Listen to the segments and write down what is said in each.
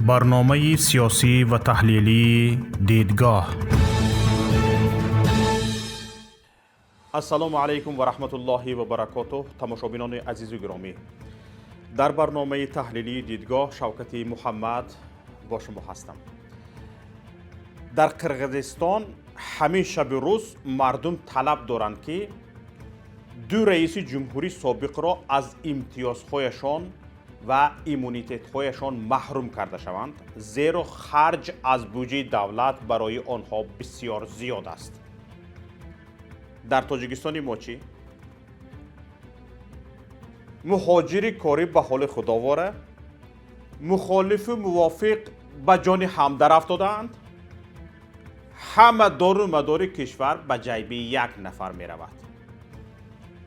برنامه سیاسی و تحلیلی دیدگاه. السلام علیکم و رحمت الله و برکاته. تماشابینان عزیز و گرامی، در برنامه تحلیلی دیدگاه شوکت محمد با شما هستم. در قرغیزستان همین شب روز مردم طلب دارند که دو رئیس جمهوری سابق را از امتیازهایشان و ایمونیتت‌هایشان محروم کرده شوند، زیرا خرج از بودجه دولت برای آنها بسیار زیاد است. در تاجیکستان ما چی؟ مهاجر کاری به حال خداواره، مخالف موافق به جان همدر افتادند. همه دار و مدار کشور به جیب یک نفر می رود.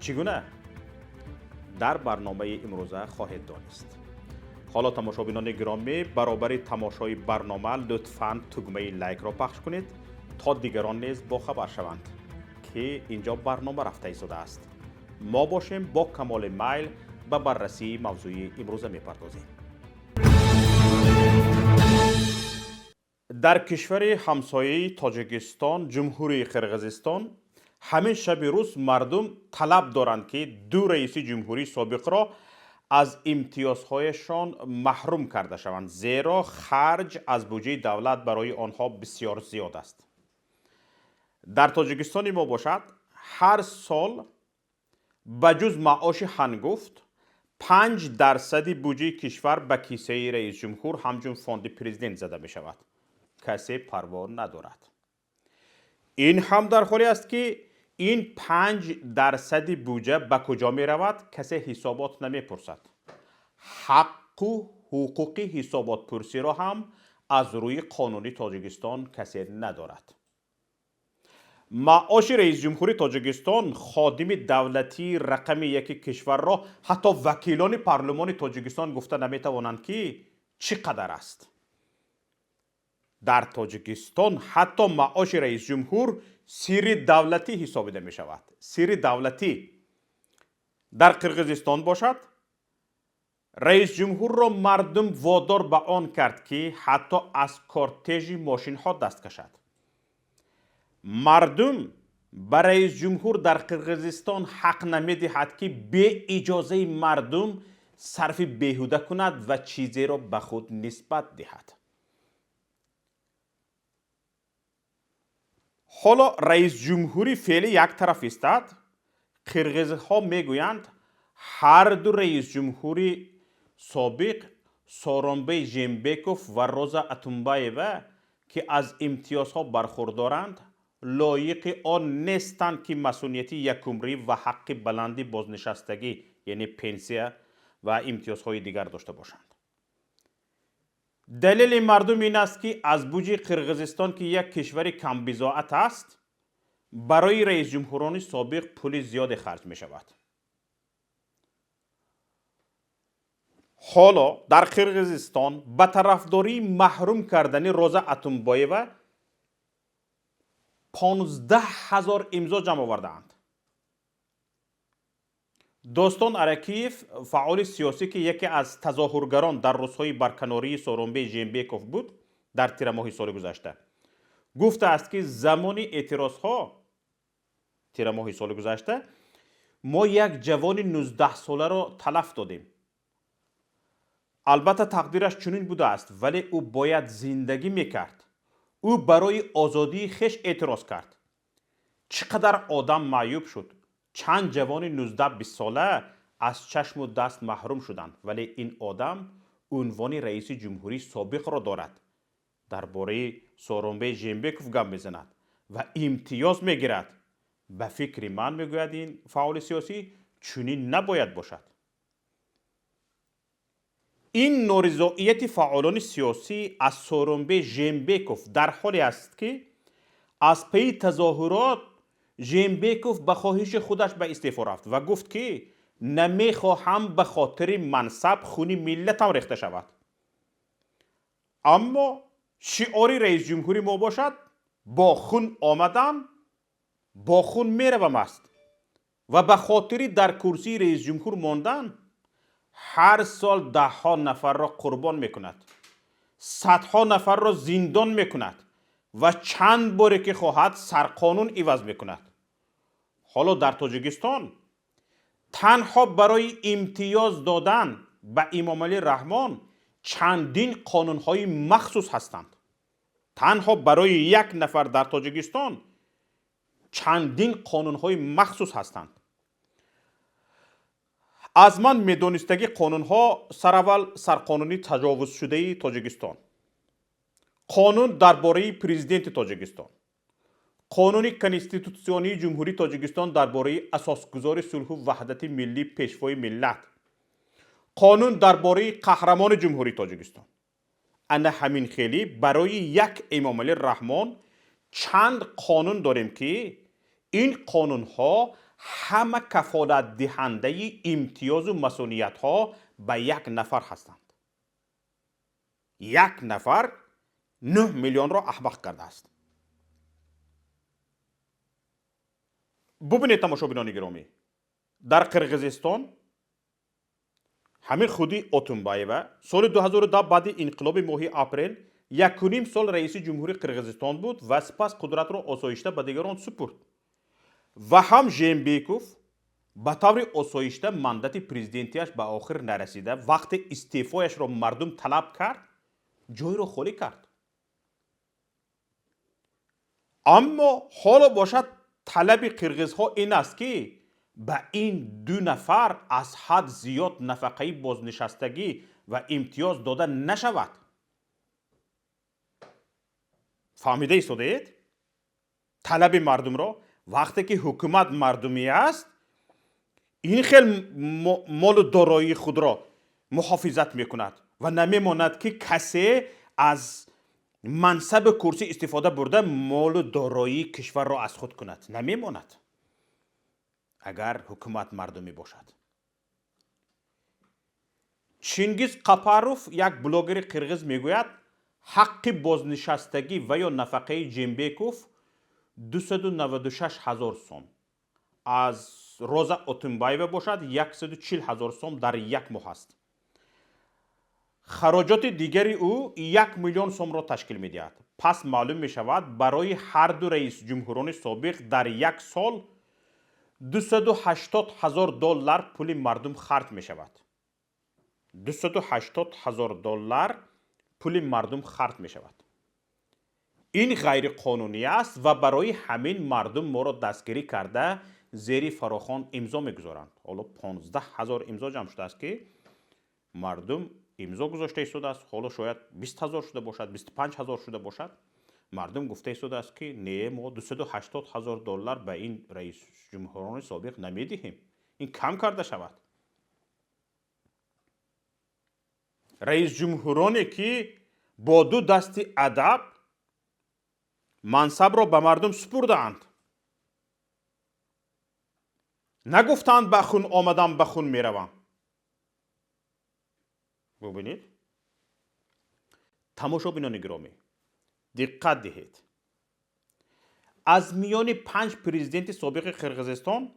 چگونه؟ در برنامه امروزه خواهید دانست. حالا تماشابینان گرامی، برابر تماشای برنامه لطفاً تگمه لایک را پخش کنید تا دیگران نیز با خبر شوند که اینجا برنامه رفته ایستاده است. ما باشیم با کمال میل به بررسی موضوع امروزه میپردازیم. در کشور همسایه تاجیکستان، جمهوری قرغیزستان، همین شب روز مردم طلب دارند که دو رئیس جمهوری سابق را از امتیازهایشان محروم کرده شوند، زیرا خرج از بودجه دولت برای آنها بسیار زیاد است. در تاجیکستان ما باشد، هر سال بجز معاش هنگفت 5% بودجه کشور به کیسه رئیس جمهور همچون فاند پرزیدنت زده می شود. کسی پروا ندارد. این هم در حالی است که این 5% بودجه به کجا می رود کسی حسابات نمی پرسد. حق و حقوق حسابات پرسی را هم از روی قانونی تاجیکستان کسی ندارد. معاش رئیس جمهوری تاجیکستان، خادم دولتی رقم یک کشور را حتی وکیلان پارلمان تاجیکستان گفته نمی توانند که چقدر است. در تاجیکستان حتی معاش رئیس جمهور سیر دولتی حسابیده می شود. سیر دولتی. در قرغیزستان باشد، رئیس جمهور را مردم وادار به آن کرد که حتی از کارتژ ماشین ها دست کشد. مردم به رئیس جمهور در قرغیزستان حق نمی دهد که به اجازه مردم صرف بیهوده کند و چیزی را به خود نسبت دهد. حالا رئیس جمهوری فعلی یک طرف استاد، قرغیزها میگویند هر دو رئیس جمهوری سابق، سورونبای ژینبکوف و روزا اتونبایوا که از امتیازها برخوردارند، لایق آن نیستند که مسئولیت یکمری و حق بلندی بازنشستگی یعنی پنسیه و امتیازهای دیگر داشته باشند. دلیل مردم این است که از بودجه قرغیزستان که یک کشور کم بضاعت است، برای رئیس جمهوران سابق پول زیاد خرج می شود. حالا در قرغیزستان به طرفداری محروم کردن روزا اتونبایوا 15,000 امضا جمع آوردند. دوستان ارکیف، فعال سیاسی که یکی از تظاهرگران در روزهای برکناری سورونبای ژینبکوف بود در تیر ماه سال گذشته، گفته است که زمان اعتراضها تیر ماه سال گذشته ما یک جوان 19 ساله را تلف دادیم. البته تقدیرش چنین بوده است، ولی او باید زندگی میکرد. او برای آزادی خیش اعتراض کرد. چقدر آدم معیوب شد. چند جوان 19-20 ساله از چشم و دست محروم شدند، ولی این آدم عنوان رئیس جمهوری سابق را دارد. درباره سورونبای ژینبکوف گپ میزند و امتیاز میگیرد. به فکر من میگوید این فعال سیاسی چنین نباید باشد. این نارضایت فعالان سیاسی از سورونبای ژینبکوف در حالی است که از پی تظاهرات ژینبکوف به خواهش خودش به استعفا رفت و گفت که نمیخواهم به خاطر منصب خون ملتم ریخته شود. اما شعار رئیس جمهوری ما باشد با خون آمدم با خون میروم است و به خاطر در کرسی رئیس جمهور ماندن هر سال 10 نفر را قربان میکند. صدها نفر را زندان میکند و چند باره که خواهد سرقانون عوض میکند. حالا در تاجیکستان تنها برای امتیاز دادن به امام علی رحمان چندین قانونهای مخصوص هستند. تنها برای یک نفر در تاجیکستان چندین قانونهای مخصوص هستند. از من میدونستگی قانونها سراول سرقانونی تجاوز شده تاجیکستان، قانون درباره پرزیدنت تاجیکستان، قانون کنستیتوسیونی جمهوری تاجیکستان درباره اساسگذار صلح و وحدت ملی پیشوای ملت، قانون درباره قهرمان جمهوری تاجیکستان. انا همین خیلی برای یک امام علی رحمان چند قانون داریم که این قانون ها همه کفالت دهنده امتیاز و مسئولیت ها به یک نفر هستند. یک نفر 9 میلیون را احمق کرده است. ببینید تماشاگران گرامی، در قرقیزستان همین خودی اتونبایوه سال 2010 بعد انقلاب ماه اپریل 1.5 سال رئیس جمهوری قرقیزستان بود و سپس قدرت را آسایشته به دیگران سپرد و هم ژینبکوف به طور آسایشته مندت پرزیدنتیش به آخر نرسیده وقت استعفایش را مردم طلب کرد جای را خالی کرد. اما حالا باشد طلب قرقیزها این است که به این دو نفر از حد زیاد نفقه بازنشستگی و امتیاز داده نشود. فهمیده ایستادید؟ طلب مردم را وقتی که حکومت مردمی است این خیلی مال و دارایی خود را محافظت میکند و نمیماند که کسی از منصب کرسی استفاده برده مال و دارایی کشور را از خود کند. نمیماند اگر حکومت مردمی باشد. چینگیز قپاروف یک بلاگر قرقیز میگوید حق بازنشستگی و یا نفقه ژینبکوف 296,000 سوم، از روزا اتونبایوه باشد 140,000 سوم در یک ماه است. خراجات دیگری او 1 میلیون سوم را تشکیل میدهد. پس معلوم می شود برای هر دو رئیس جمهوران سابق در یک سال 280,000 دلار پول مردم خرج می شود. 280,000 دلار پول مردم خرج می شود. این غیر قانونی است و برای همین مردم ما را دستگیری کرده زیر فراخوان امضا میگذارند. حالا 15,000 امضا جمع شده است که مردم امضا گذاشته ایستاده است. حالا شاید 20,000 شده باشد، 25,000 شده باشد. مردم گفته ایستاده است که نه، ما 280,000 دلار به این رئیس جمهوران سابق نمیدهیم، این کم کرده شود. رئیس جمهورانی که با دو دست ادب منصب را به مردم سپردند، نگفتند به خون آمدم به خون میروم. ببینید تماشاگران گرامی دقت دهید، از میان 5 پرزیدنت سابق قرقیزستان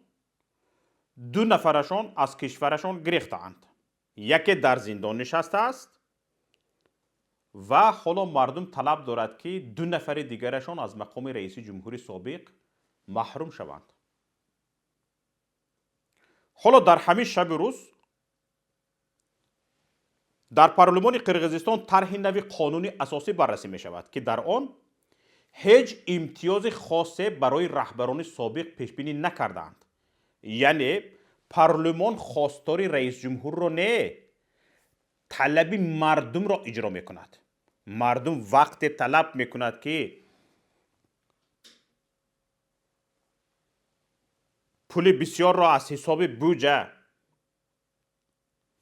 2 نفرشان از کشورشان گریختند، یکی در زندان نشسته است و حالا مردم طلب دارد که 2 نفر دیگرشان از مقام رئیس جمهوری سابق محروم شوند. حالا در همین شب روز در پارلمان قرقیزستان طرح نوی قانونی اساسی بررسی می شود که در آن هیچ امتیاز خاصی برای رهبران سابق پیش بینی نکردند. یعنی پارلمان خواستار رئیس جمهور را نه، طلب مردم را اجرا می کند. مردم وقت طلب می کند که پول بسیار را از حساب بودجه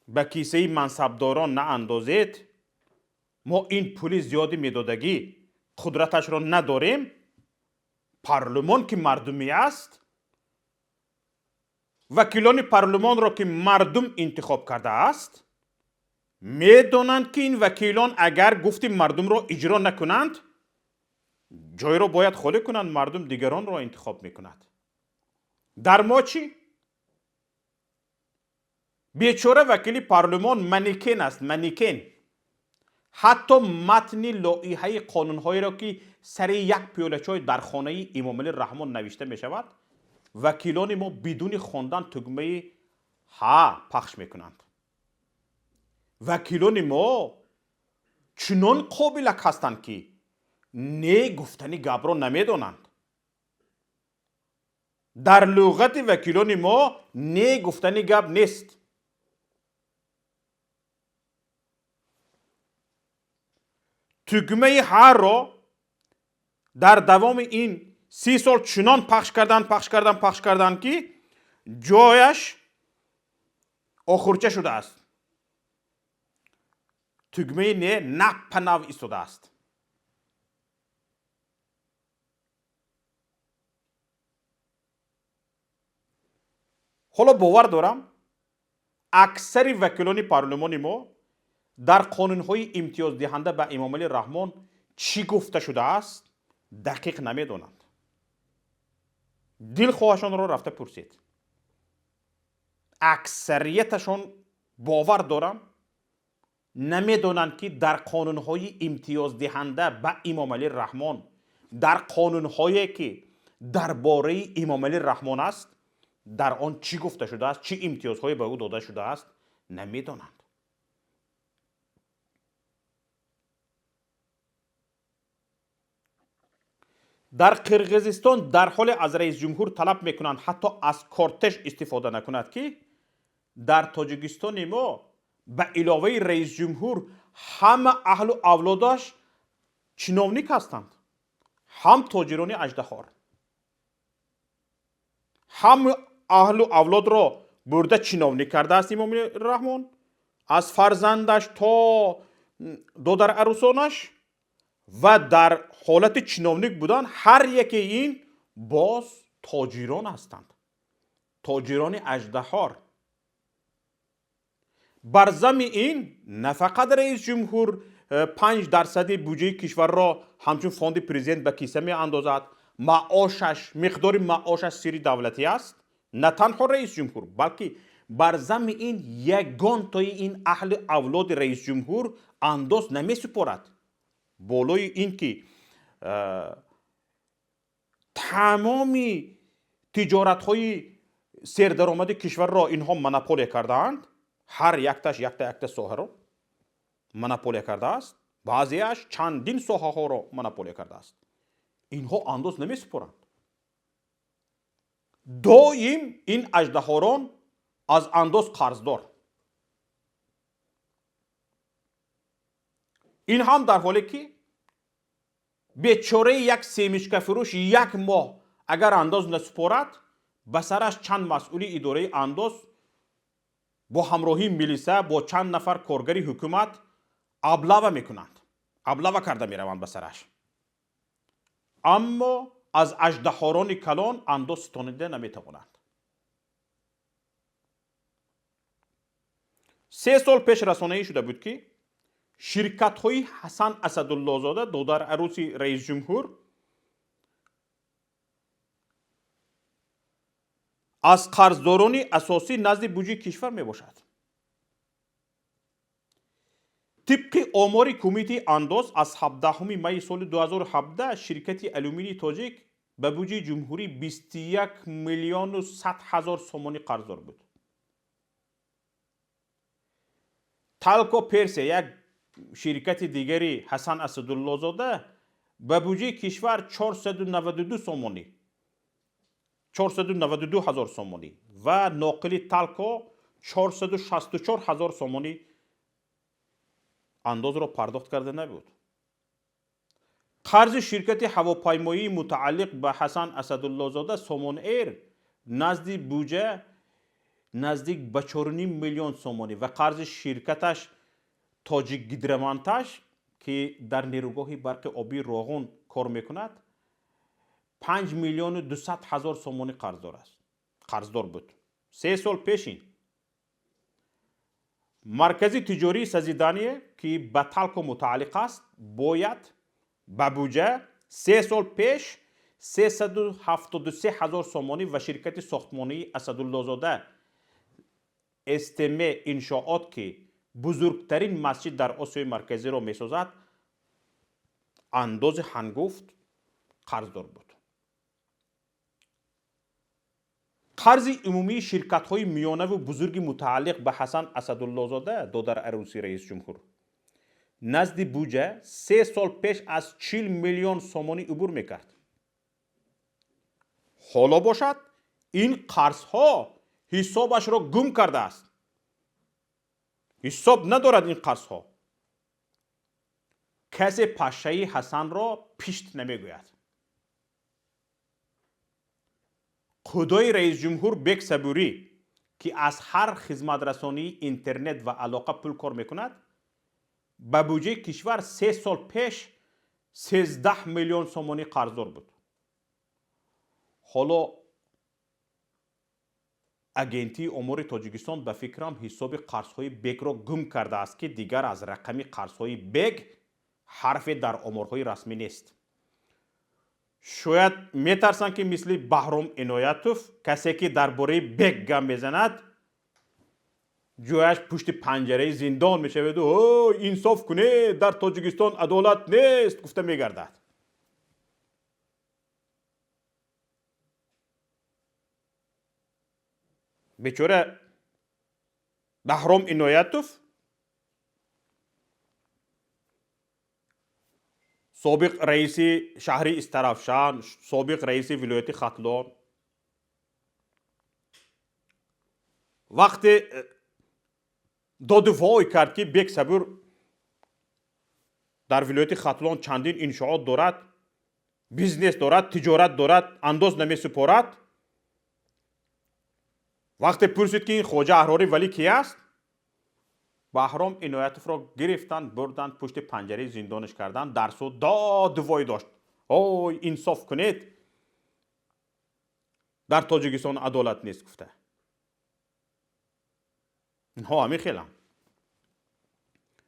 به کیسه منصبداران نه اندازید، ما این پول زیادی میدادگی قدرتش را نداریم، پارلمان که مردمی است، وکیلان پارلمان را که مردم انتخاب کرده است، میدانند که این وکیلان اگر گفتیم مردم را اجرا نکنند جای را باید خالی کنند، مردم دیگران را انتخاب میکند. در ما چی؟ بیچاره وکیل پارلمان منیکن است، منیکن. حتی متن لایحه قانون‌هایی را که سر یک پیاله چای در خانه امام علی رحمان نوشته می شود، وکیلان ما بدون خواندن تگمه ها پخش میکنند. وکیلان ما چنان قابلک هستند که نه گفتنی گپ را نمیدانند. در لغت وکیلان ما نه گفتنی گپ نیست. تگمه ها را در دوام این 30 سال چنان پخش کردن که جایش آخرچه شده است. تگمه نه نپ نو ایستاده است. حالا باور دارم اکثر وکیلان پارلمان ما در قانون‌های امتیاز دهنده به امام علی رحمان چی گفته شده است دقیق نمیدانند. دلخواهشان را رفته پرسید. اکثریتشان باور دارم نمیدانند که در قانون‌های امتیاز دهنده به امام علی رحمان، در قانون‌هایی که درباره امام علی رحمان است، در آن چی گفته شده است، چی امتیازهای به او داده شده است نمیدانند. در قرقیزستان در حال از رئیس جمهور طلب میکنند حتی از کارتش استفاده نکند که در تاجیکستان ما به علاوه رئیس جمهور همه اهل و اولادش چینوونیک هستند. هم تاجران اژدهار، هم اهل و اولاد را برده چینوونی کرده است امام رحمان، از فرزندش تا دادر عروسانش، و در حالت چینوونیک بودن هر یکی این باز تاجران هستند، تاجران اژدهار. بر ضمن این نه فقط رئیس جمهور 5% بودجه کشور را همچون فاند پرزیدنت به کیسه می اندازد، معاشش مقدار معاشش سری دولتی است. نه تنها رئیس جمهور بلکه بر ضمن این یگان تای این اهل اولاد رئیس جمهور انداز نمی سپارد. بالای این که تمامی تجارت های سردرآمد کشور را اینها مناپولی کردند، هر یک ساحه را مناپولی کرده است، بعضیش چندین ساحه ها را مناپولی کرده است. اینها انداز نمی سپارند. دائم این اژدهاران از انداز قرضدار. این هم در حالی که بیچاره یک سیمشک فروش یک ماه اگر انداز نسپارد به سرش چند مسئولی اداره انداز با همراهی میلیسه با چند نفر کارگری حکومت ابلاغ میکنند، ابلاغ کرده میروند به سرش. اما از اژدهاران کلان انداز ستانیده نمیتوانند. 3 سال پیش رسانه‌ای شده بود که شرکت های حسن اسدالله زاده دادر عروس رئیس جمهور از قرضداران اساسی نزد بودجه کشور می باشد. طبق آمار کمیته انداز از 17 می سال 2017 شرکت الومینی تاجیک به بودجه جمهوری 21 میلیون و 100 هزار سومانی قرضدار بود. تالکو پرس یک شرکت دیگری حسن اسدالله زاده به بودجه کشور 492 هزار سومانی و ناقل تالکو 464 هزار سومانی انداز را پرداخت کرده نبود. قرض شرکت هواپیمایی متعلق به حسن اسدالله زاده سومون ایر نزدیک بودجه نزدیک به 4.5 میلیون سومانی و قرض شرکتش تاجیک گیدرمنتاژ که در نیروگاه برق آبی راغون کار میکند 5 میلیون و 200 هزار سومانی قرضدار بود. 3 سال پیشین مرکزی تجاری سزیدانی که به تالکو متعلق است باید به بودجه 3 سال پیش 373 هزار سومانی و شرکت ساختمانی اسدالله زاده استمه انشاءات که بزرگترین مسجد در آسیای مرکزی را میسازد، انداز هنگفت قرضدار بود. قرض عمومی شرکت های میانه و بزرگ متعلق به حسن اسدالله زاده دادر عروسی رئیس جمهور نزد بودجه 3 سال پیش از 40 میلیون سومانی عبور میکرد. حالا باشد این قرض ها حسابش را گم کرده است. حساب ندارد این قرض ها. کسی پشه حسن را پیشت نمیگوید. خدای رئیس جمهور بیگ صبوری که از هر خدمت رسانی اینترنت و علاقه پول کار میکند، به بودجه کشور 3 سال پیش 13 میلیون سومانی قرضدار بود. حالا اگنتی امور تاجیکستان به فکرم حساب قرضهای بیگ را گم کرده است که دیگر از رقم قرضهای بیگ حرفی در امورهای رسمی نیست. شاید میترسن که مثل بهرام عنایتوف کسی که درباره بیگ گم میزند جایش پشت پنجره زندان میشود و انصاف کنه در تاجیکستان عدالت نیست گفته میگردد. بیچاره بهرام عنایتوف سابق رئیس شهر استرافشان، سابق رئیس ولایت ختلان، وقتی داد وای کرد که بیگ صبور در ولایت ختلان چندین انشاءات دارد، بیزنس دارد، تجارت دارد، انداز نمی سپارد، وقتی پرسید که این خواجه احراری ولی کی است، بهرام عنایتوف را گرفتن بردن پشت پنجره زندانش کردن. در صورت داد وای داشت اوی انصاف کنید در تاجیکستان عدالت نیست گفته. اینها همین خیلم.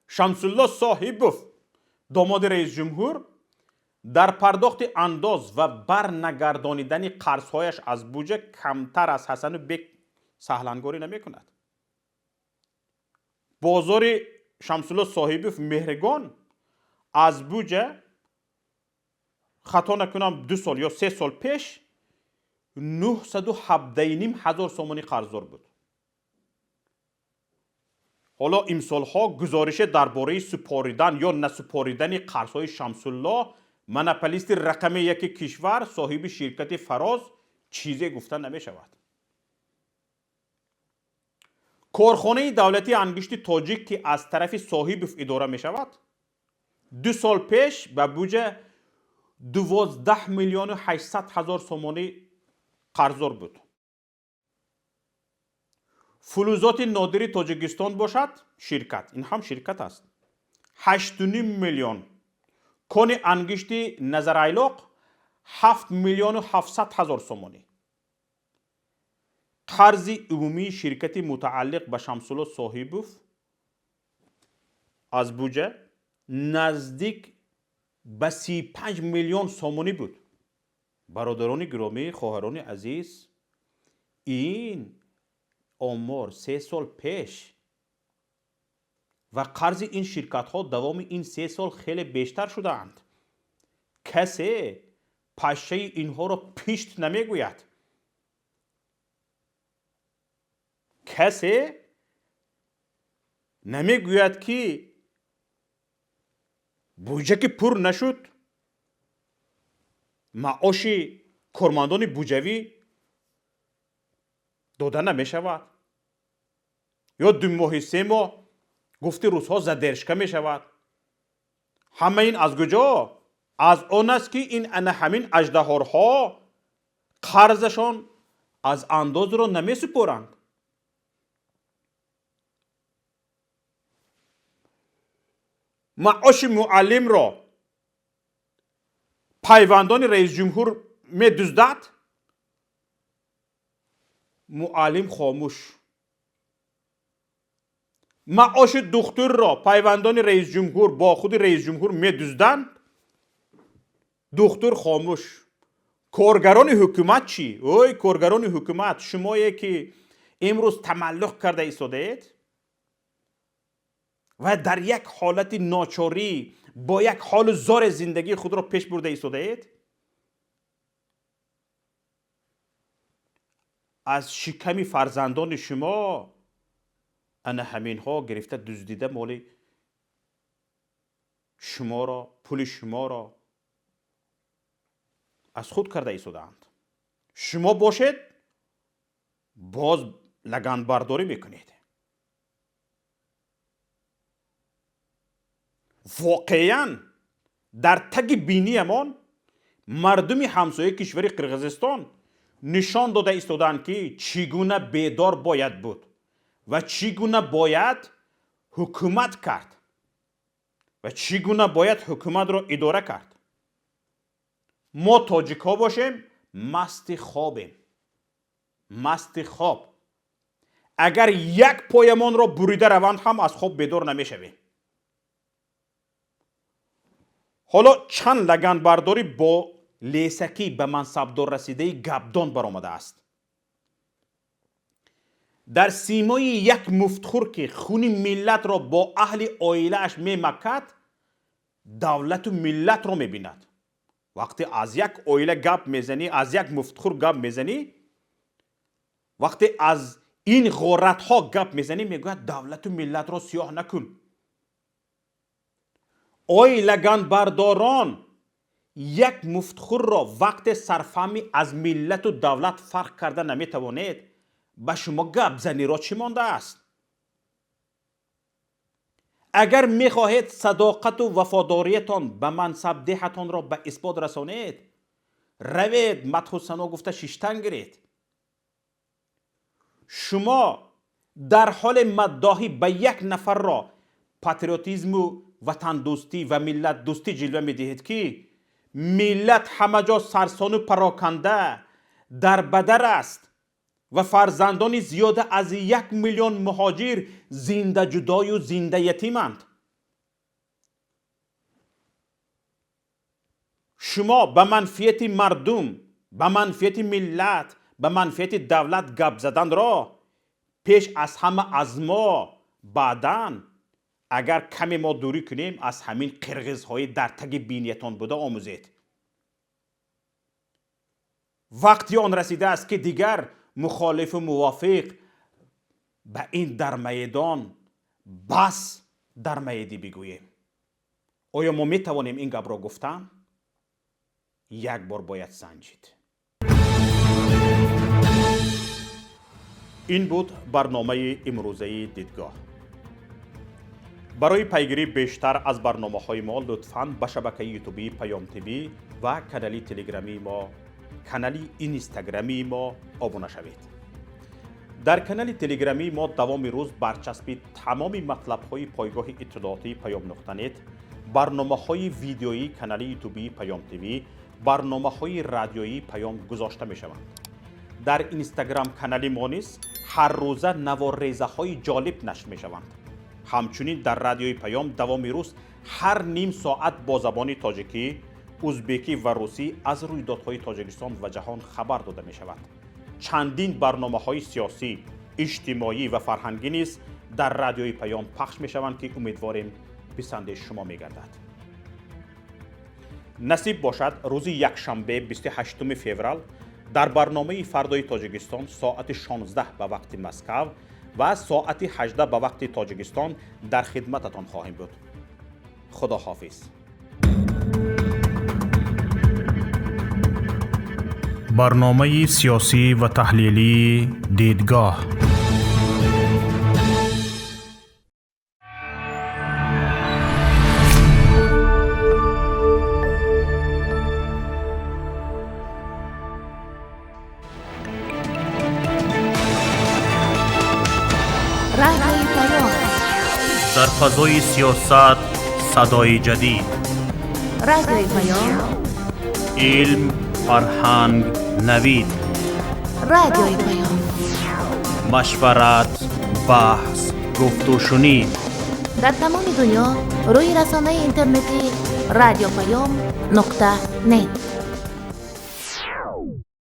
شمس الله صاحبوف داماد رئیس جمهور در پرداخت انداز و برنگردانیدن قرضهایش از بودجه کمتر از حسن بیگ سهلنگاری نمی کند. بازار شمس الله صاحبوف مهرگان از بودجه خطا نکنم 2 سال یا 3 سال پیش 917,500 سومانی قرضدار بود. حالا امسال ها گزارش درباره سپاریدن یا نسپاریدن قرضهای شمس الله منپلیست رقم 1 کشور صاحب شرکت فراز چیزی گفته نمی شود. کارخانه دولتی انگشت تاجیک که از طرف صاحب اداره می شود 2 سال پیش به بودجه 12 میلیون و 800 هزار سومانی قرضدار بود. فلزات نادری تاجیکستان باشد شرکت، این هم شرکت است، 8.5 میلیون. کان انگشت نظرایلاق 7 میلیون و 700 هزار سومانی. قرض عمومی شرکت متعلق به شمس الله صاحبوف از بودجه نزدیک به 35 میلیون سومانی بود. برادران گرامی، خواهران عزیز، این آمار 3 سال پیش و قرض این شرکت ها دوام این 3 سال خیلی بیشتر شدند. کسی پشه اینها را پیشت نمیگوید. کسی نمیگوید که بودجه که پر نشد معاش کارمندان بودجوی داده نمی شود یا 2 ماه 3 ماه گفته روزها زدرشکه می شود. همه این از کجا؟ از آن است که این همین اژدهارها قرضشان از انداز را نمی سپارند. معاش معلم را پیوندان رئیس جمهور می دزدد، معلم خاموش. معاش دکتر را پیوندان رئیس جمهور با خود رئیس جمهور می دزدند، دکتر خاموش. کارگران حکومت چی؟ اوی کارگران حکومت، شمایی که امروز تملق کرده ایستاده اید، و در یک حالت ناچاری با یک حال زار زندگی خود را پیش برده ایستاده اید؟ از شکم فرزندان شما انا همین ها گرفته دزدیده مال شما را، پول شما را از خود کرده ایستاده اند. شما باشید باز لگن برداری میکنید. واقعا در تگ بینی امان مردم همسایه کشور قرقیزستان نشان داده ایستادند که چگونه بیدار باید بود و چگونه باید حکومت کرد و چگونه باید حکومت را اداره کرد. ما تاجیک ها باشیم مست خوابیم، مست خواب. اگر یک پایمان را بریده روند هم از خواب بیدار نمیشویم. حالا چند لگن برداری با لیسکی به منصبدار رسیده گبدان برآمده است. در سیمای یک مفتخور که خون ملت را با اهل عائله اش میمکد، دولت و ملت را میبیند. وقتی از یک عائله گپ میزنی، از یک مفتخور گپ میزنی، وقتی از این غارت ها گپ میزنی، میگوید دولت و ملت را سیاه نکن. آی لگن برداران، یک مفتخور را وقت سرفهمی از ملت و دولت فرق کرده نمیتوانید، به شما گپ زنی را چی مانده است؟ اگر میخواهید صداقت و وفاداریتان به منصب دهتان را به اثبات رسانید، روید مدح و ثنا گفته شیشتن گیرید. شما در حال مداحی به یک نفر را پاتریوتیسم و وطن دوستی و ملت دوستی جلوه میدهید که ملت همه جا سرسان و پراکنده در بدر است و فرزندان زیاده از 1 میلیون مهاجر زنده جدای و زنده یتیمند. شما به منفیت مردم، به منفیت ملت، به منفیت دولت گپ زدن را پیش از همه از ما بعداً اگر کمی ما دوری کنیم از همین قرقیزهای در تگ بینیتان بوده آموزید. وقتی آن رسیده است که دیگر مخالف و موافق به این در میدان بس در میدی بگوییم. آیا ما می توانیم این گپ را گفتن؟ یک بار باید سنجید. این بود برنامه امروزه دیدگاه. برای پیگیری بیشتر از برنامه‌های ما لطفاً به شبکه یوتیوبی پیام تیوی و کانال تلگرامی ما، کانال اینستاگرامی ما ابونه شوید. در کانال تلگرامی ما دوام روز برچسب تمام مطلب‌های پایگاه اطلاعاتی پیام نقطه نت، برنامه‌های ویدیویی کانال یوتیوبی پیام تیوی، برنامه‌های رادیویی پیام گذاشته می‌شوند. در اینستاگرام کانال ما نیز هر روزه نوارریزه‌های جالب نشر می‌شوند. همچنین در رادیوی پیام دوام روز هر نیم ساعت با زبان تاجیکی، ازبکی و روسی از رویدادهای تاجیکستان و جهان خبر داده می شود. چندین برنامه‌های سیاسی، اجتماعی و فرهنگی نیز در رادیوی پیام پخش می شوند که امیدواریم پسند شما می گردد. نصیب باشد روز یکشنبه 28 فوریه در برنامه فردای تاجیکستان ساعت 16 به وقت مسکو و ساعت 18 به وقت تاجیکستان در خدمتتان خواهیم بود. خدا حافظ. برنامه سیاسی و تحلیلی دیدگاه. در فضای سیاست صدای جدید. رادیوی پیام. علم، فرهنگ، نوید. رادیوی پیام. مشورت، بحث، گفت و شنید. در تمام دنیا روی رسانه اینترنتی رادیو پیام نقطه نت.